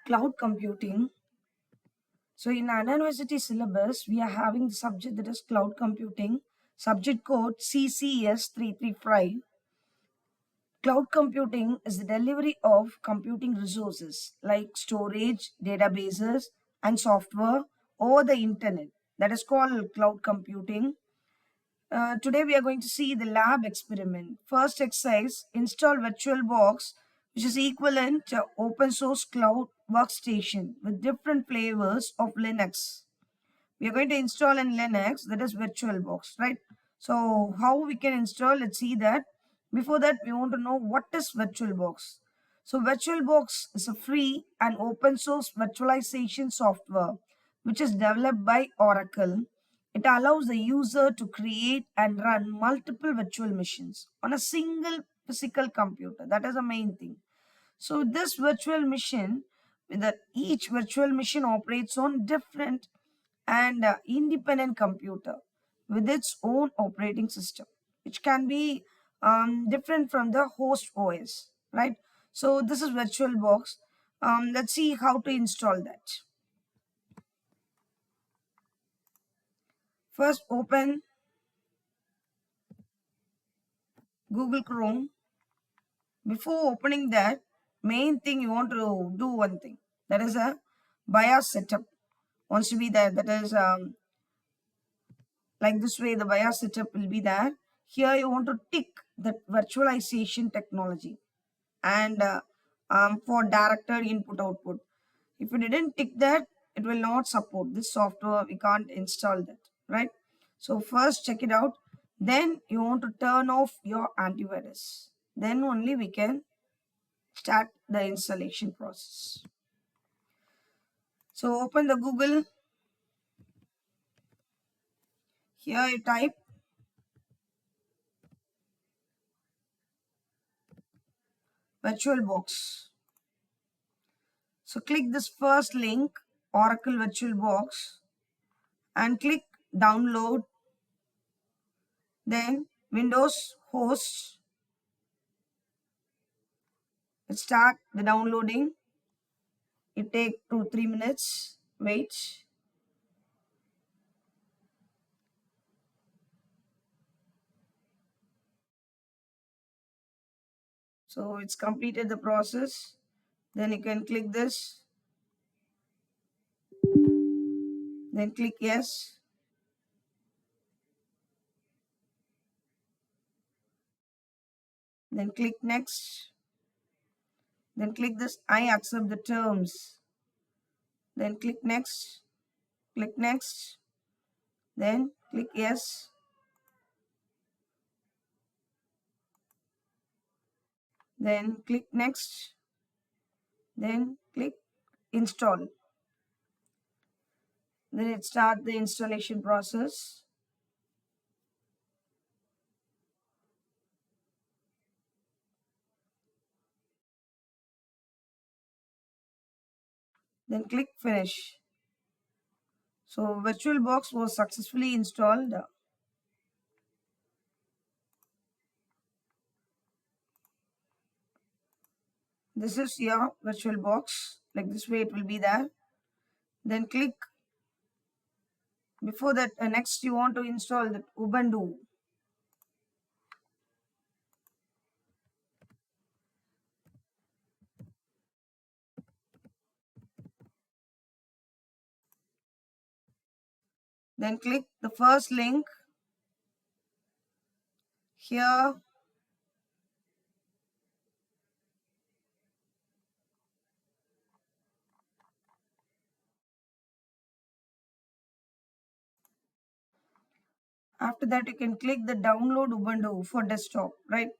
cloud computing. So in our university syllabus, we are having the subject that is cloud computing, subject code CCS335. Cloud computing is the delivery of computing resources like storage, databases, and software over the internet. That is called cloud computing. Today we are going to see the lab experiment. First exercise, install Virtualbox, which is equivalent to open source cloud workstation with different flavors of Linux. We are going to install in Linux, that is Virtualbox, right? So how we can install, let's see that. Before that, we want to know what is Virtualbox. So Virtualbox is a free and open source virtualization software which is developed by Oracle. It allows the user to create and run multiple virtual machines on a single physical computer. That is the main thing. So this virtual machine, that each virtual machine operates on different and independent computer with its own operating system, which can be different from the host OS, right? So this is VirtualBox. Let's see how to install that. First, open Google Chrome. Before opening that, main thing you want to do one thing. That is a BIOS setup. Wants to be there. That is like this way the BIOS setup will be there. Here you want to tick the virtualization technology and for directed input output. If you didn't tick that, it will not support this software. We can't install that, right? So first check it out. Then you want to turn off your antivirus. Then only we can start the installation process. So open the Google. Here you type VirtualBox. So click this first link, Oracle VirtualBox, and click download. Then Windows host. Let's start the downloading. It take 2-3 minutes. Wait. So it's completed the process. Then you can click this. Then click yes. Then click next. Then click this I accept the terms. Then click next. Click next. Then click yes. Then click next. Then click install. Then it start the installation process. Then click finish. So VirtualBox was successfully installed. This is your VirtualBox. Like this way it will be there. Then click. Before that, next you want to install the Ubuntu. Then click the first link. Here after that you can click the download Ubuntu for desktop, right?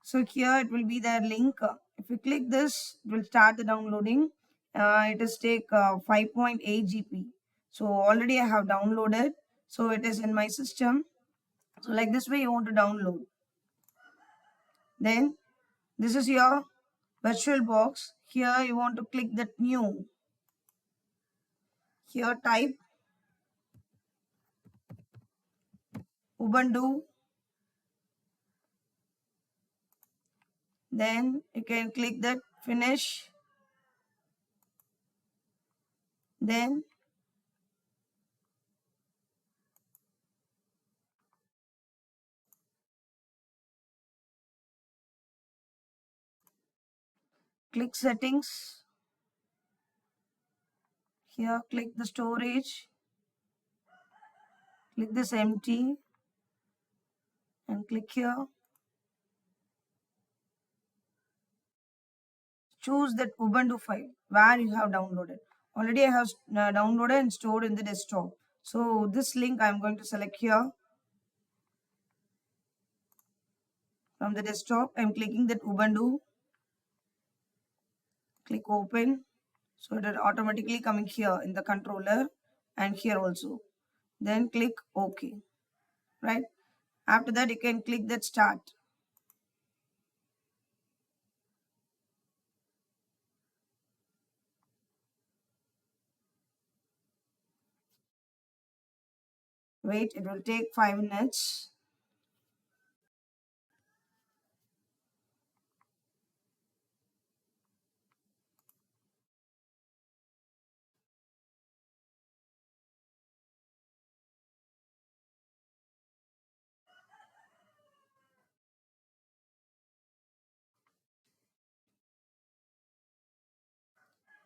So here it will be the link. If you click this, it will start the downloading. It is take 5.8 GB. So already I have downloaded. So it is in my system. So like this way you want to download. Then this is your VirtualBox. Here you want to click that new. Here type Ubuntu. Then you can click that finish. Then click settings. Here click the storage, click this empty and click here. Choose that Ubuntu file where you have downloaded. Already I have downloaded and stored in the desktop. So this link I am going to select here. From the desktop, I am clicking that Ubuntu. Click open. So it will automatically coming here in the controller and here also. Then click OK. Right. After that, you can click that start. Wait, it will take 5 minutes.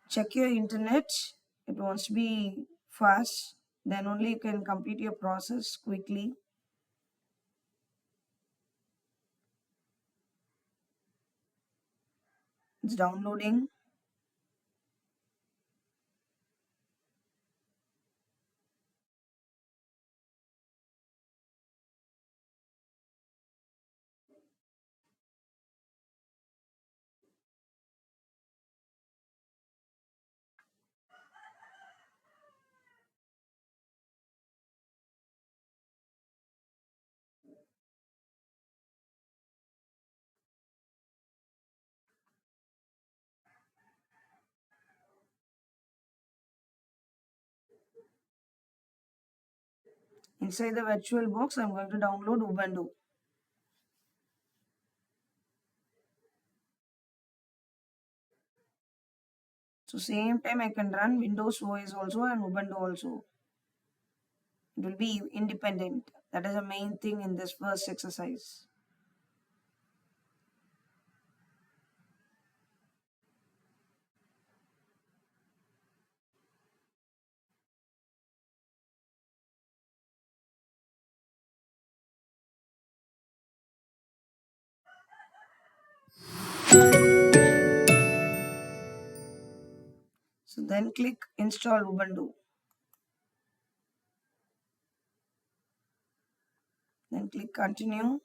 Check your internet. It wants to be fast. Then only you can complete your process quickly. It's downloading. Inside the Virtualbox, I'm going to download Ubuntu. So same time I can run Windows OS also and Ubuntu also. It will be independent. That is the main thing in this first exercise. So then click install Ubuntu. Then click continue.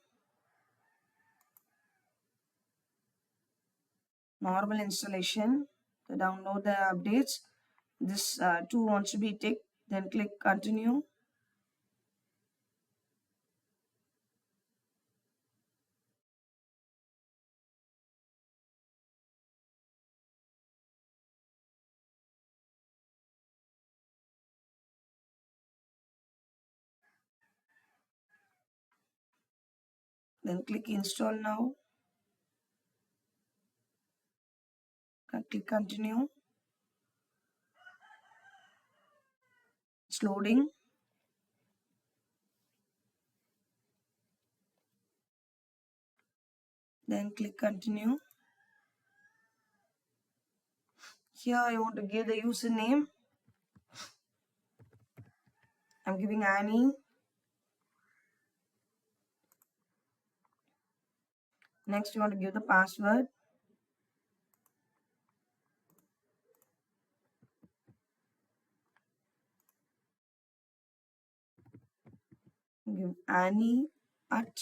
Normal installation. To download the updates. This two wants to be ticked. Then click continue. Then click install now. Click continue. It's loading. Then click continue. Here I want to give the username. I'm giving Annie. Next you want to give the password. Give Annie at.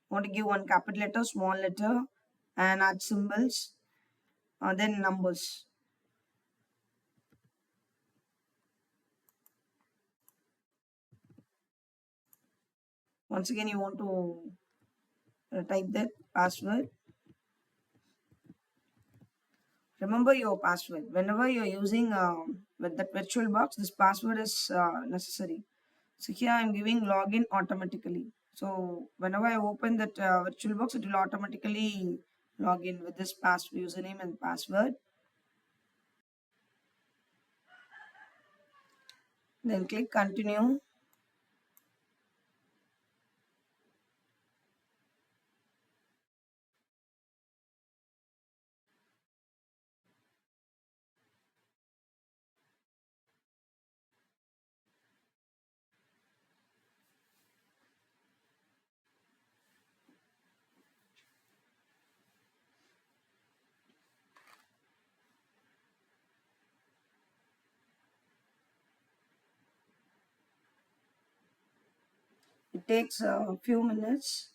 Want to give one capital letter, small letter, and at symbols. Then numbers. Once again, you want to type that password. Remember your password. Whenever you're using with the Virtualbox, this password is necessary. So here I'm giving login automatically. So whenever I open that Virtualbox, it will automatically log in with this username and password. Then click continue. It takes a few minutes.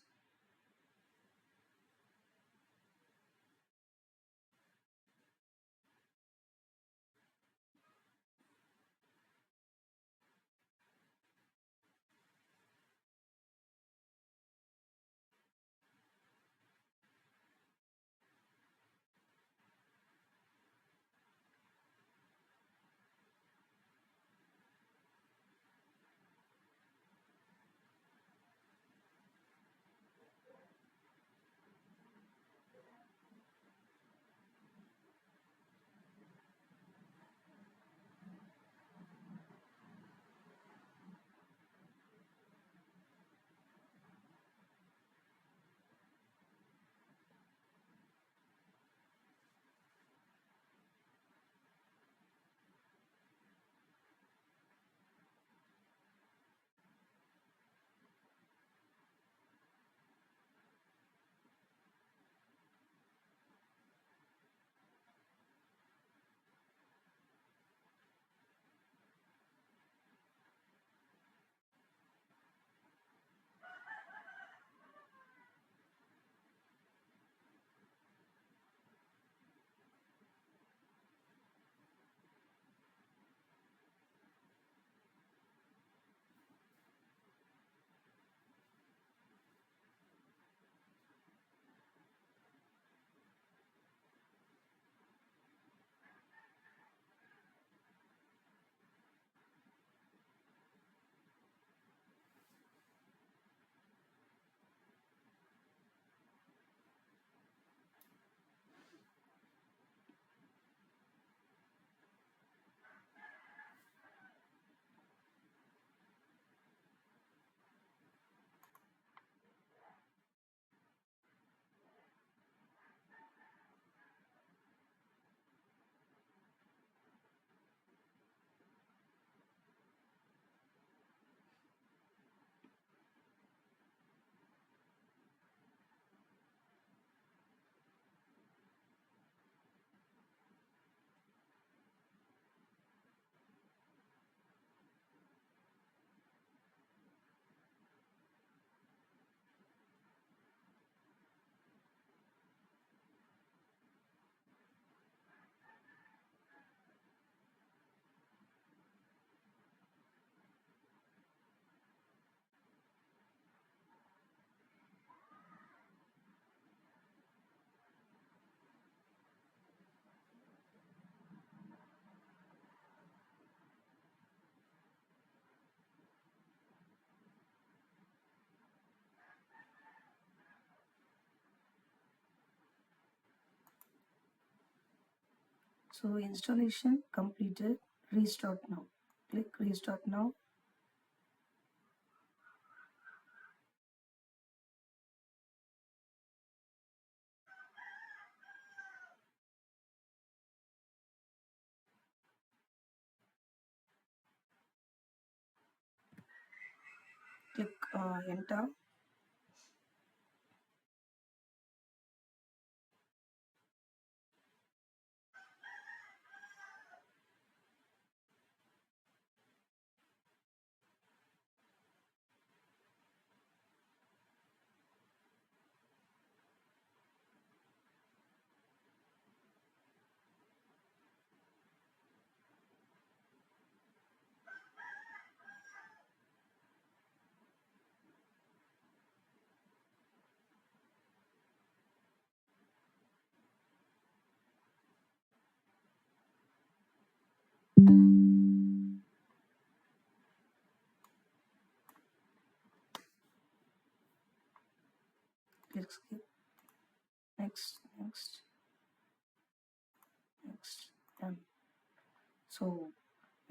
So installation completed. Restart now. Click restart now. Click enter. Click skip. Next, next, next. Done. So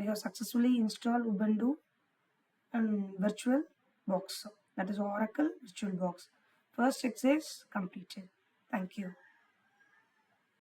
We have successfully installed Ubuntu and Virtualbox, that is Oracle Virtualbox. First exercise completed. Thank you.